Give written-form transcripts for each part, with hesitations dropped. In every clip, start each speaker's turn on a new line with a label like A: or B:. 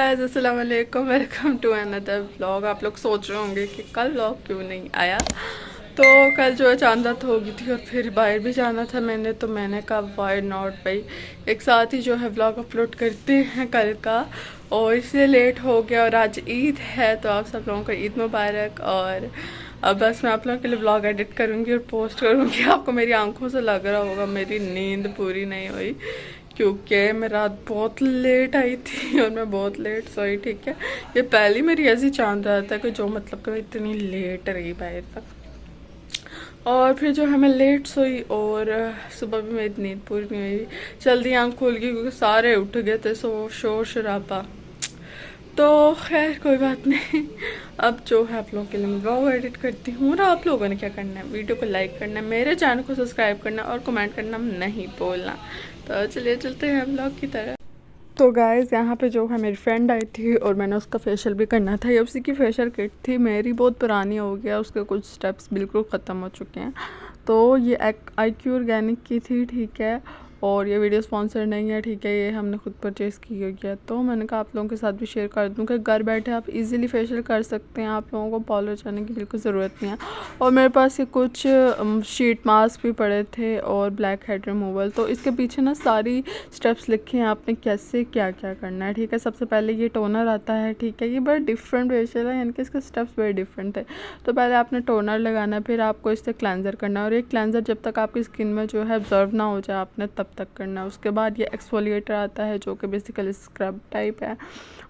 A: Guys, अस्सलाम वालेकुम, welcome to another vlog. आप लोग सोच रहे होंगे कि कल व्लॉग क्यों नहीं आया। तो कल जो है चांद रात हो गई थी और फिर बाहर भी जाना था मैंने कहा वाई नॉट भाई, एक साथ ही जो है व्लॉग अपलोड करते हैं कल का। और इसलिए लेट हो गया और आज ईद है, तो आप सब लोगों को ईद मुबारक। और अब बस मैं आप लोगों के लिए व्लॉग एडिट करूँगी और पोस्ट करूँगी। आपको मेरी आंखों से लग रहा होगा मेरी नींद पूरी नहीं हुई, क्योंकि मैं रात बहुत लेट आई थी और मैं बहुत लेट सोई। ठीक है, ये पहली मेरी ऐसी चांद रात है कि जो मतलब कि मैं इतनी लेट रही बाहर तक। और फिर जो है मैं लेट सोई और सुबह भी मेरी नींद पूरी नहीं हुई। जल्दी आँख खुल गई क्योंकि सारे उठ गए थे, सो शोर शराबा। तो खैर कोई बात नहीं। अब जो है आप लोगों के लिए मैं ब्लॉग एडिट करती हूँ और आप लोगों ने क्या करना है, वीडियो को लाइक करना है, मेरे चैनल को सब्सक्राइब करना और कमेंट करना नहीं भूलना। तो चलिए चलते हैं ब्लॉग की तरह। तो गाइज़ यहाँ पे जो है मेरी फ्रेंड आई थी और मैंने उसका फेशियल भी करना था। ये उसी की फेशियल किट थी, मेरी बहुत पुरानी हो गया, उसके कुछ स्टेप्स बिल्कुल ख़त्म हो चुके हैं। तो ये IQ ऑर्गेनिक की थी, ठीक है। और ये वीडियो स्पॉन्सर नहीं है, ठीक है, ये हमने खुद परचेज़ की हुई है। तो मैंने कहा आप लोगों के साथ भी शेयर कर दूँ कि घर बैठे आप इजीली फेशियल कर सकते हैं, आप लोगों को पार्लर जाने की बिल्कुल ज़रूरत नहीं है। और मेरे पास ये कुछ शीट मास्क भी पड़े थे और ब्लैक हेड रिमूवल। तो इसके पीछे ना सारी स्टेप्स लिखे हैं आपने कैसे क्या क्या करना है, ठीक है। सबसे पहले ये टोनर आता है, ठीक है, ये बड़ा डिफरेंट फेशियल है, यानी कि इसके स्टेप्स बड़े डिफरेंट है। तो पहले आपने टोनर लगाना है, फिर आपको इससे क्लेंजर करना है, और ये क्लेंजर जब तक आपकी स्किन में जो है ऑब्जर्व ना हो जाए आपने तब तक करना है। उसके बाद ये एक्सफोलिएटर आता है जो कि बेसिकली स्क्रब टाइप है।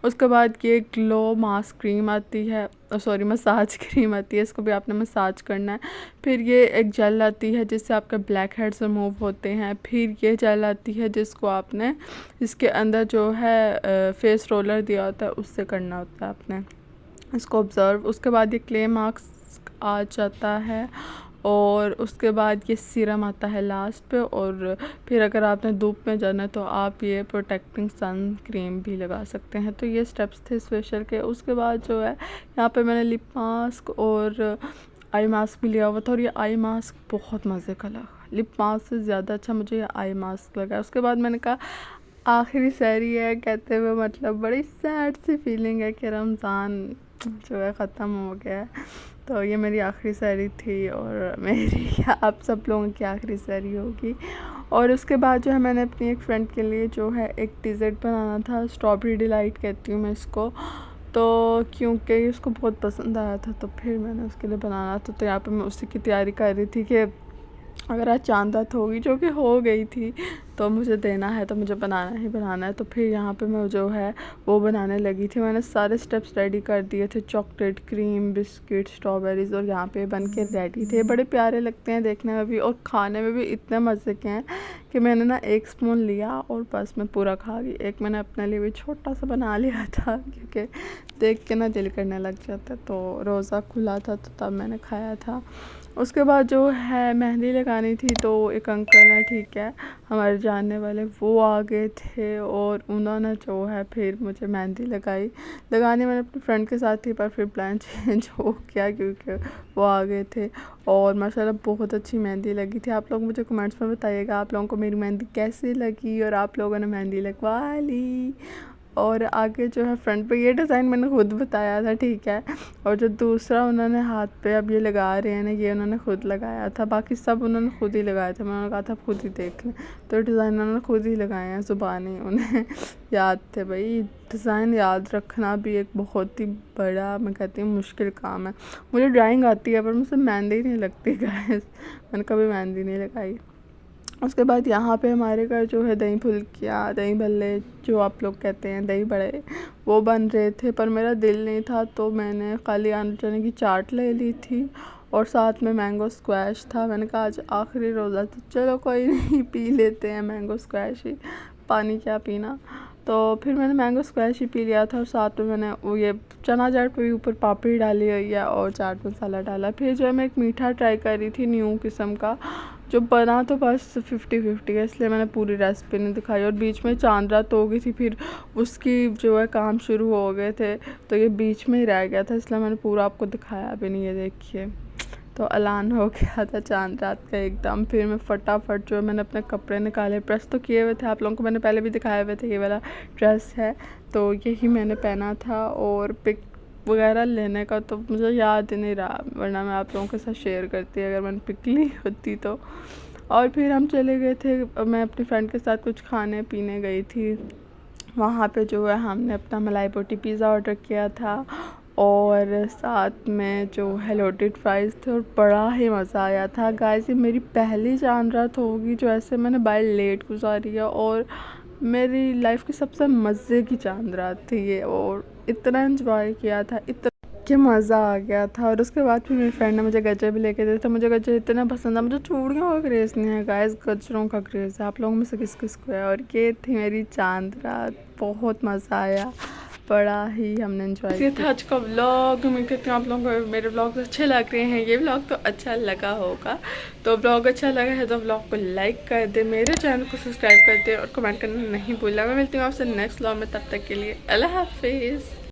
A: उसके बाद ये ग्लो मास्क क्रीम आती है, सॉरी मसाज क्रीम आती है, इसको भी आपने मसाज करना है। फिर ये एक जेल आती है जिससे आपके ब्लैक हेड्स रिमूव होते हैं। फिर ये जेल आती है जिसको आपने इसके अंदर जो है फेस रोलर दिया होता है उससे करना होता है आपने इसको ऑब्ज़र्व। उसके बाद ये क्ले मास्क आ जाता है और उसके बाद ये सीरम आता है लास्ट पे। और फिर अगर आपने धूप में जाना है तो आप ये प्रोटेक्टिंग सन क्रीम भी लगा सकते हैं। तो ये स्टेप्स थे फेशियल के। उसके बाद जो है यहाँ पे मैंने लिप मास्क और आई मास्क भी लिया हुआ था, और ये आई मास्क बहुत मज़े का लगा, लिप मास्क से ज़्यादा अच्छा मुझे ये आई मास्क लगा। उसके बाद मैंने कहा आखिरी सहरी है कहते हुए मतलब बड़ी सैड सी फीलिंग है कि रमज़ान जो है ख़त्म हो गया है। तो ये मेरी आखिरी सहरी थी और मेरी आप सब लोगों की आखिरी सहरी होगी। और उसके बाद जो है मैंने अपनी एक फ़्रेंड के लिए जो है एक डिज़र्ट बनाना था, स्ट्रॉबेरी डिलाइट कहती हूँ मैं इसको। तो क्योंकि उसको बहुत पसंद आया था तो फिर मैंने उसके लिए बनाना था। तो यहाँ पे मैं उसी की तैयारी कर रही थी कि अगर आज चांद रात होगी, जो कि हो गई थी, तो मुझे देना है तो मुझे बनाना ही बनाना है। तो फिर यहाँ पे मैं जो है वो बनाने लगी थी। मैंने सारे स्टेप्स रेडी कर दिए थे, चॉकलेट, क्रीम, बिस्किट, स्ट्रॉबेरीज़, और यहाँ पे बन के रेडी थे। बड़े प्यारे लगते हैं देखने में भी और खाने में भी इतने मज़े के हैं कि मैंने ना 1 स्पून लिया और बस मैं पूरा खा गई। एक मैंने अपने लिए भी छोटा सा बना लिया था क्योंकि देख के ना दिल करने लग जाता है। तो रोज़ा खुला था तो तब मैंने खाया था। उसके बाद जो है मेहंदी लगानी थी, तो एक अंकल हैं, ठीक है, हमारे जानने वाले, वो आ गए थे और उन्होंने जो है फिर मुझे मेहंदी लगानी मैंने अपनी फ्रेंड के साथ थी, पर फिर प्लान चेंज हो गया क्योंकि वो आ गए थे। और माशाल्लाह बहुत अच्छी मेहंदी लगी थी। आप लोग मुझे कमेंट्स में बताइएगा आप लोगों को मेरी मेहंदी कैसी लगी और आप लोगों ने मेहंदी लगवा ली। और आगे जो है फ्रंट पे ये डिज़ाइन मैंने खुद बताया था, ठीक है। और जो दूसरा उन्होंने हाथ पे अब ये लगा रहे हैं ना, ये उन्होंने खुद लगाया था, बाकी सब उन्होंने खुद ही लगाया था। मैंने कहा था खुद ही देख लें, तो डिज़ाइन उन्होंने खुद ही लगाए हैं, ज़ुबानी उन्हें याद थे। भाई डिज़ाइन याद रखना भी एक बहुत ही बड़ा, मैं कहती हूँ, मुश्किल काम है। मुझे ड्राइंग आती है पर मुझसे मेहंदी नहीं लगती गाइस, मैंने कभी मेहंदी नहीं लगाई। उसके बाद यहाँ पे हमारे घर जो है दही फुल्कियाँ, दही भल्ले जो आप लोग कहते हैं, दही बड़े, वो बन रहे थे। पर मेरा दिल नहीं था तो मैंने खाली आलू चने की चाट ले ली थी और साथ में मैंगो स्क्वैश था। मैंने कहा आज आखिरी रोज़ा तो चलो कोई नहीं, पी लेते हैं मैंगो स्क्वैश ही, पानी क्या पीना। तो फिर मैंने मैंगो स्क्वैश ही पी लिया था और साथ में मैंने वो ये चना चाट पे भी ऊपर पापड़ी डाली हुई है और चाट मसाला डाला। फिर जो है मैं एक मीठा ट्राई कर रही थी न्यू किस्म का, जो बना तो बस 50-50 है, इसलिए मैंने पूरी रेसिपी नहीं दिखाई। और बीच में चांद रात हो गई थी, फिर उसकी जो है काम शुरू हो गए थे, तो ये बीच में ही रह गया था, इसलिए मैंने पूरा आपको दिखाया भी नहीं है, देखिए। तो अलान हो गया था चांद रात का एकदम। फिर मैं फटाफट जो है मैंने अपने कपड़े निकाले, प्रेस तो किए हुए थे, आप लोगों को मैंने पहले भी दिखाए हुए थे, ये वाला ड्रेस है तो यही मैंने पहना था। और पिक वगैरह लेने का तो मुझे याद ही नहीं रहा, वरना मैं आप लोगों के साथ शेयर करती अगर मैंने पिक ली होती तो। और फिर हम चले गए थे, मैं अपनी फ्रेंड के साथ कुछ खाने पीने गई थी। वहाँ पे जो है हमने अपना मलाई बोटी पिज़्ज़ा ऑर्डर किया था और साथ में जो है लोटेड फ्राइज़ थे और बड़ा ही मज़ा आया था। गाइस ये मेरी पहली चांद रात होगी जो ऐसे मैंने बाय लेट गुजारी है और मेरी लाइफ की सबसे मज़े की चांद रात थी ये। और इतना एंजॉय किया था, इतना कि मज़ा आ गया था। और उसके बाद फिर मेरी फ्रेंड ने मुझे गजरे भी लेके दिए थे, मुझे गजरे इतना पसंद है। मुझे चूड़ियों का क्रेज़ नहीं है गाइस, गजरों का क्रेज़ है। आप लोगों में से किस किस को है। और ये थी मेरी चांद रात, बहुत मज़ा आया, बड़ा ही हमने एंजॉय किया। ये था आज का व्लॉग। उम्मीद करती हूँ आप लोगों को मेरे व्लॉग अच्छे लग रहे हैं। ये व्लॉग तो अच्छा लगा होगा, तो व्लॉग अच्छा लगा है तो व्लॉग को लाइक कर दे, मेरे चैनल को सब्सक्राइब कर दे और कमेंट करना नहीं भूलना। मैं मिलती हूँ आपसे नेक्स्ट व्लॉग में, तब तक के लिए अल्लाह हाफिज़।